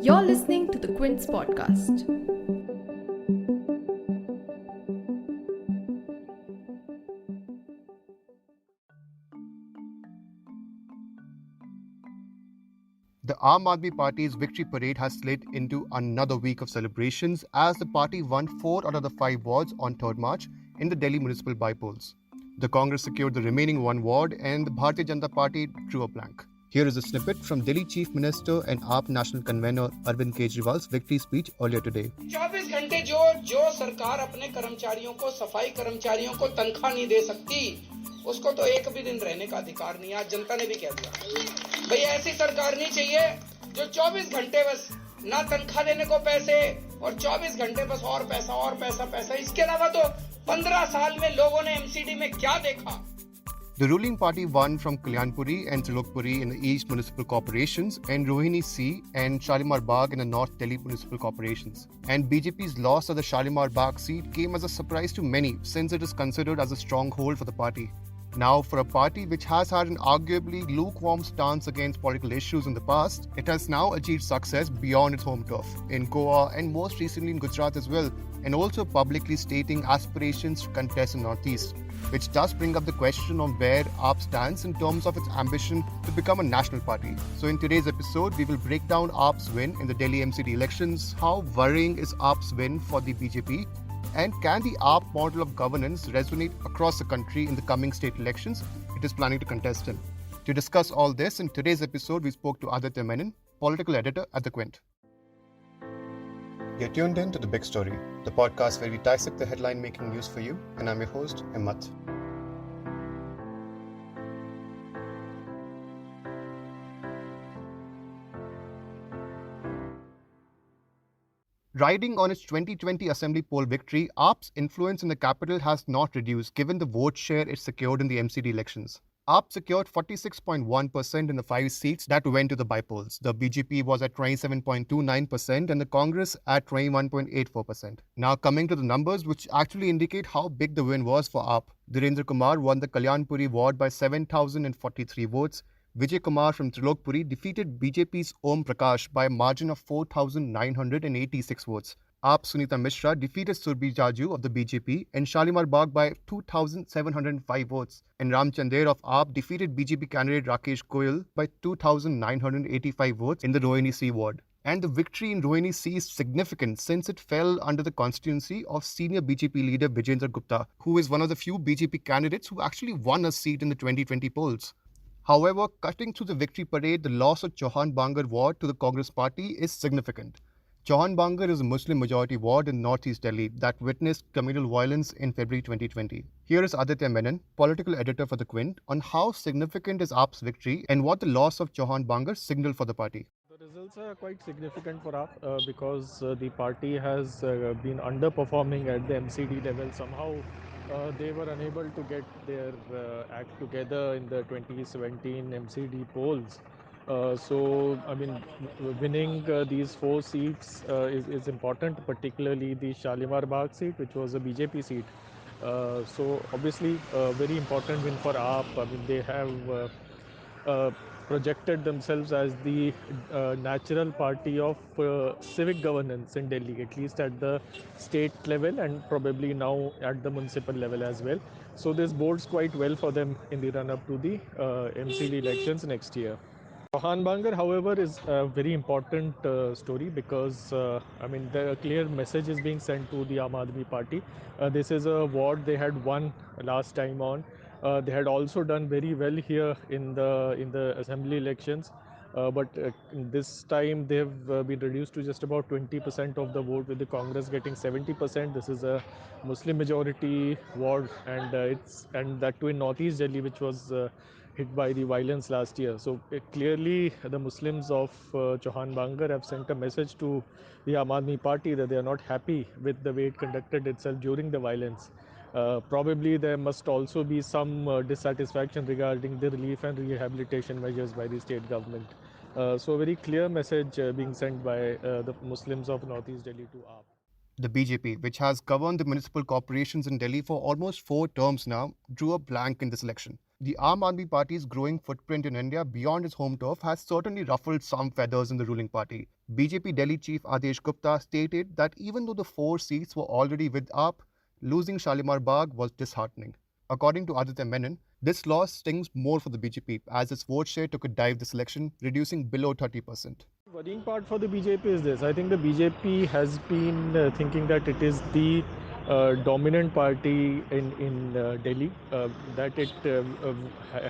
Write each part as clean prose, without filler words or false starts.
You're listening to the Quint's podcast. The Aam Aadmi Party's victory parade has slid into another week of celebrations as the party won 4 out of the 5 wards on 3rd March in the Delhi Municipal Bypolls. The Congress secured the remaining 1 ward and the Bharatiya Janata Party drew a blank. Here is a snippet from Delhi Chief Minister and AAP National Convenor Arvind Kejriwal's victory speech earlier today. 24 घंटे जो सरकार अपने कर्मचारियों को सफाई कर्मचारियों को तनख्वाह नहीं दे सकती उसको तो एक भी दिन रहने का अधिकार नहीं। आज जनता ने भी कह दिया भाई ऐसी सरकार नहीं चाहिए जो 24 घंटे बस ना तनख्वाह देने को पैसे और 24 घंटे बस और पैसा। इसके अलावा तो 15 साल में लोगों ने एमसीडी में क्या देखा। The ruling party won from Kalyan, Puri and Trilokpuri in the East Municipal Corporations and Rohini-C and Shalimar Bagh in the North Delhi Municipal Corporations. And BJP's loss of the Shalimar Bagh seat came as a surprise to many since it is considered as a stronghold for the party. Now, for a party which has had an arguably lukewarm stance against political issues in the past, it has now achieved success beyond its home turf, in Goa and most recently in Gujarat as well, and also publicly stating aspirations to contest in Northeast, which does bring up the question on where AAP stands in terms of its ambition to become a national party. So in today's episode, we will break down AAP's win in the Delhi MCD elections, how worrying is AAP's win for the BJP, and can the AAP model of governance resonate across the country in the coming state elections it is planning to contest in? To discuss all this, in today's episode, we spoke to Aditya Menon, political editor at the Quint. You're tuned in to The Big Story, the podcast where we dissect the headline-making news for you, and I'm your host, Himmat. Riding on its 2020 Assembly poll victory, AAP's influence in the capital has not reduced given the vote share it secured in the MCD elections. AAP secured 46.1% in the 5 seats that went to the Bypolls. The BJP was at 27.29% and the Congress at 21.84%. Now coming to the numbers which actually indicate how big the win was for AAP. Dhirendra Kumar won the Kalyan Puri ward by 7,043 votes. Vijay Kumar from Trilokpuri defeated BJP's Om Prakash by a margin of 4,986 votes. AAP Sunita Mishra defeated Surbhi Jaju of the BJP and Shalimar Bagh by 2,705 votes. And Ram Chander of AAP defeated BJP candidate Rakesh Goyal by 2,985 votes in the Rohini-C ward. And the victory in Rohini-C is significant since it fell under the constituency of senior BJP leader Vijendra Gupta, who is one of the few BJP candidates who actually won a seat in the 2020 polls. However, cutting through the victory parade, the loss of Chauhan Bangar ward to the Congress party is significant. Chauhan Bangar is a Muslim majority ward in northeast Delhi that witnessed communal violence in February 2020. Here is Aditya Menon, political editor for the Quint, on how significant is AAP's victory and what the loss of Chauhan Bangar signaled for the party. The results are quite significant for AAP because the party has been underperforming at the MCD level. Somehow they were unable to get their act together in the 2017 MCD polls. Winning these 4 seats is important, particularly the Shalimar Bagh seat, which was a BJP seat. Obviously, very important win for AAP. They have projected themselves as the natural party of civic governance in Delhi, at least at the state level and probably now at the municipal level as well. So this bodes quite well for them in the run-up to the MCD elections next year. Chauhan Bangar, however, is a very important story because the clear message is being sent to the Aam Aadmi Party. This is a ward they had won last time on. They had also done very well here in the assembly elections, but this time they've been reduced to just about 20% of the vote, with the Congress getting 70%. This is a Muslim majority ward, and that too in Northeast Delhi, which was hit by the violence last year. So clearly the Muslims of Chauhan Bangar have sent a message to the Aam Aadmi Party that they are not happy with the way it conducted itself during the violence. Probably there must also be some dissatisfaction regarding the relief and rehabilitation measures by the state government. So a very clear message being sent by the Muslims of Northeast Delhi to AAP. The BJP, which has governed the municipal corporations in Delhi for almost 4 terms now, drew a blank in this election. The Aam Aadmi Party's growing footprint in India beyond its home turf has certainly ruffled some feathers in the ruling party. BJP Delhi chief Adesh Gupta stated that even though the 4 seats were already with AAP, losing Shalimar Bagh was disheartening. According to Aditya Menon, this loss stings more for the BJP as its vote share took a dive this election, reducing below 30%. Worrying part for the BJP is this. I think the BJP has been thinking that it is the dominant party in Delhi, that it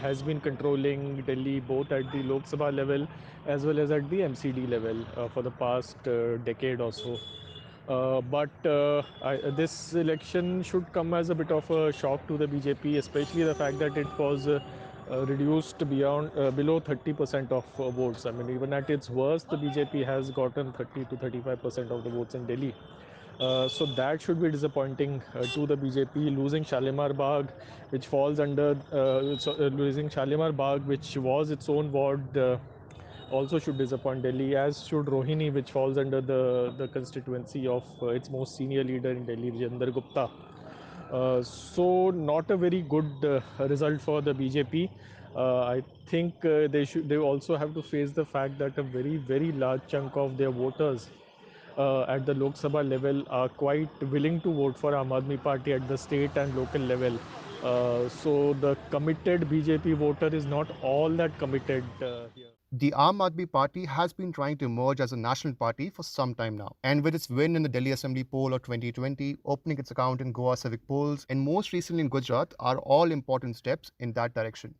has been controlling Delhi both at the Lok Sabha level as well as at the MCD level for the past decade or so. This election should come as a bit of a shock to the BJP, especially the fact that it was reduced below 30% of votes. I mean, even at its worst, the BJP has gotten 30 to 35% of the votes in Delhi. So that should be disappointing to the BJP. Losing Shalimar Bagh, which falls under losing Shalimar Bagh, which was its own ward. Also should disappoint Delhi, as should Rohini, which falls under the constituency of its most senior leader in Delhi, Vijender Gupta. So not a very good result for the BJP. I think they also have to face the fact that a very large chunk of their voters at the Lok Sabha level are quite willing to vote for Aam Aadmi Party at the state and local level. So the committed BJP voter is not all that committed here. The Aam Aadmi Party has been trying to emerge as a national party for some time now. And with its win in the Delhi Assembly poll of 2020, opening its account in Goa Civic polls, and most recently in Gujarat are all important steps in that direction.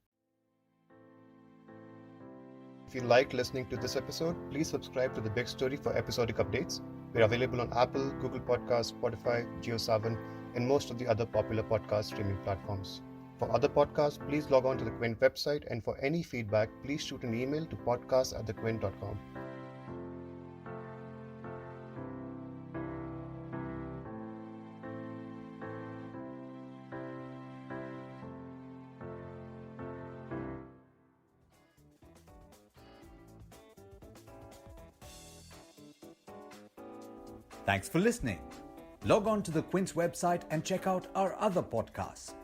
If you like listening to this episode, please subscribe to The Big Story for episodic updates. We're available on Apple, Google Podcasts, Spotify, JioSaavn, and most of the other popular podcast streaming platforms. For other podcasts, please log on to the Quint website, and for any feedback, please shoot an email to podcast@thequint.com. Thanks for listening. Log on to the Quint's website and check out our other podcasts.